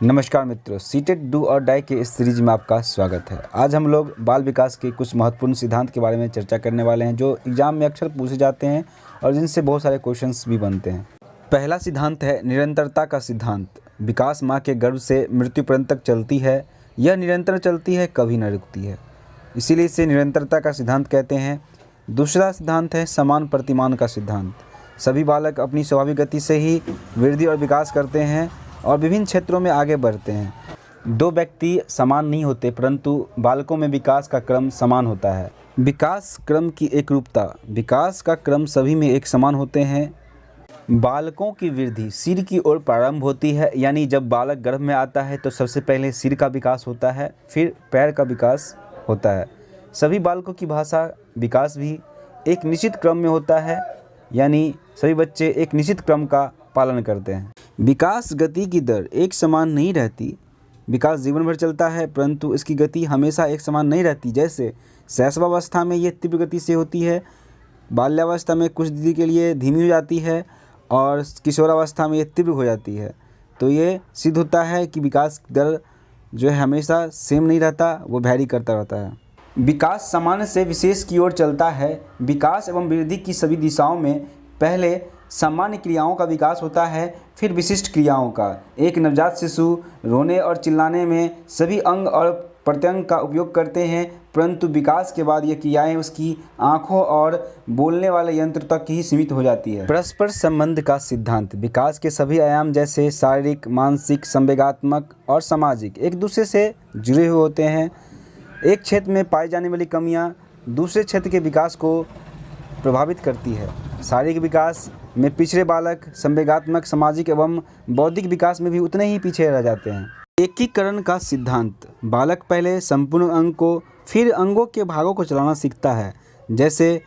नमस्कार मित्रों, CTET do और डाई के इस सीरीज में आपका स्वागत है। आज हम लोग बाल विकास के कुछ महत्वपूर्ण सिद्धांत के बारे में चर्चा करने वाले हैं जो एग्जाम में अक्सर पूछे जाते हैं और जिनसे बहुत सारे क्वेश्चंस भी बनते हैं। पहला सिद्धांत है निरंतरता का सिद्धांत। विकास माँ के गर्भ से मृत्यु पर्यंत तक चलती है। यह निरंतर चलती है, कभी न रुकती है, इसीलिए इसे निरंतरता का सिद्धांत कहते हैं। दूसरा सिद्धांत है समान प्रतिमान का सिद्धांत। सभी बालक अपनी स्वाभाविक गति से ही वृद्धि और विकास करते हैं और विभिन्न क्षेत्रों में आगे बढ़ते हैं। दो व्यक्ति समान नहीं होते, परंतु बालकों में विकास का क्रम समान होता है। विकास क्रम की एकरूपता। विकास का क्रम सभी में एक समान होते हैं। बालकों की वृद्धि सिर की ओर प्रारंभ होती है, यानी जब बालक गर्भ में आता है तो सबसे पहले सिर का विकास होता है, फिर पैर का विकास होता है। सभी बालकों की भाषा विकास भी एक निश्चित क्रम में होता है, यानी सभी बच्चे एक निश्चित क्रम का पालन करते हैं। विकास गति की दर एक समान नहीं रहती। विकास जीवन भर चलता है, परंतु इसकी गति हमेशा एक समान नहीं रहती। जैसे शैशवावस्था में ये तीव्र गति से होती है, बाल्यावस्था में कुछ देर के लिए धीमी हो जाती है और किशोरावस्था में ये तीव्र हो जाती है। तो ये सिद्ध होता है कि विकास दर जो है हमेशा सेम नहीं रहता, वो वैरी करता रहता है। विकास सामान्य से विशेष की ओर चलता है। विकास एवं वृद्धि की सभी दिशाओं में पहले सामान्य क्रियाओं का विकास होता है, फिर विशिष्ट क्रियाओं का। एक नवजात शिशु रोने और चिल्लाने में सभी अंग और प्रत्यंग का उपयोग करते हैं, परंतु विकास के बाद ये क्रियाएं उसकी आँखों और बोलने वाले यंत्र तक ही सीमित हो जाती है। परस्पर संबंध का सिद्धांत। विकास के सभी आयाम जैसे शारीरिक, मानसिक, संवेगात्मक और सामाजिक एक दूसरे से जुड़े हुए होते हैं। एक क्षेत्र में पाई जाने वाली कमियां दूसरे क्षेत्र के विकास को प्रभावित करती है। शारीरिक विकास में पिछड़े बालक संवेगात्मक, सामाजिक एवं बौद्धिक विकास में भी उतने ही पीछे रह जाते हैं। एकीकरण का सिद्धांत। बालक पहले संपूर्ण अंग को, फिर अंगों के भागों को चलाना सीखता है। जैसे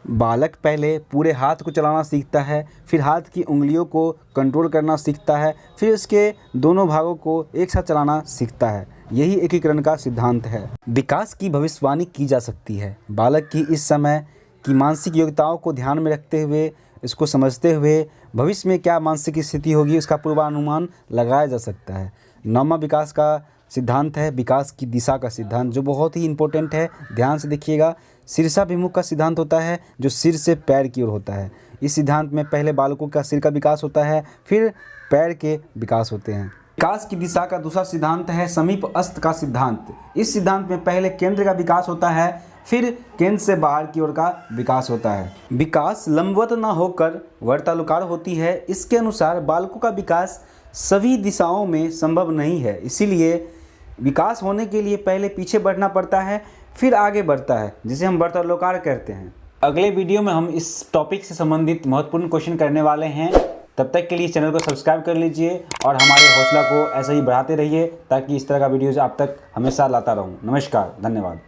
बालक पहले पूरे हाथ को चलाना सीखता है, फिर हाथ की उंगलियों को कंट्रोल करना सीखता है, फिर उसके दोनों भागों को एक साथ चलाना सीखता है। यही एकीकरण का सिद्धांत है। विकास की भविष्यवाणी की जा सकती है। बालक की इस समय की मानसिक योग्यताओं को ध्यान में रखते हुए, इसको समझते हुए भविष्य में क्या मानसिक स्थिति होगी उसका पूर्वानुमान लगाया जा सकता है। नौवां विकास का सिद्धांत है विकास की दिशा का सिद्धांत, जो बहुत ही इंपॉर्टेंट है। ध्यान से देखिएगा। शीर्षाभिमुख का सिद्धांत होता है जो सिर से पैर की ओर होता है। इस सिद्धांत में पहले बालकों का सिर का विकास होता है, फिर पैर के विकास होते हैं। विकास की दिशा का दूसरा सिद्धांत है समीपस्थ का सिद्धांत। इस सिद्धांत में पहले केंद्र का विकास होता है, फिर केंद्र से बाहर की ओर का विकास होता है। विकास लंबवत न होकर वर्तानुकार होती है। इसके अनुसार बालकों का विकास सभी दिशाओं में संभव नहीं है, इसीलिए विकास होने के लिए पहले पीछे बढ़ना पड़ता है, फिर आगे बढ़ता है, जिसे हम वर्तानुकार कहते हैं। अगले वीडियो में हम इस टॉपिक से संबंधित महत्वपूर्ण क्वेश्चन करने वाले हैं। तब तक के लिए चैनल को सब्सक्राइब कर लीजिए और हमारे हौसला को ऐसे ही बढ़ाते रहिए, ताकि इस तरह का वीडियोज आप तक हमेशा लाता रहूं। नमस्कार, धन्यवाद।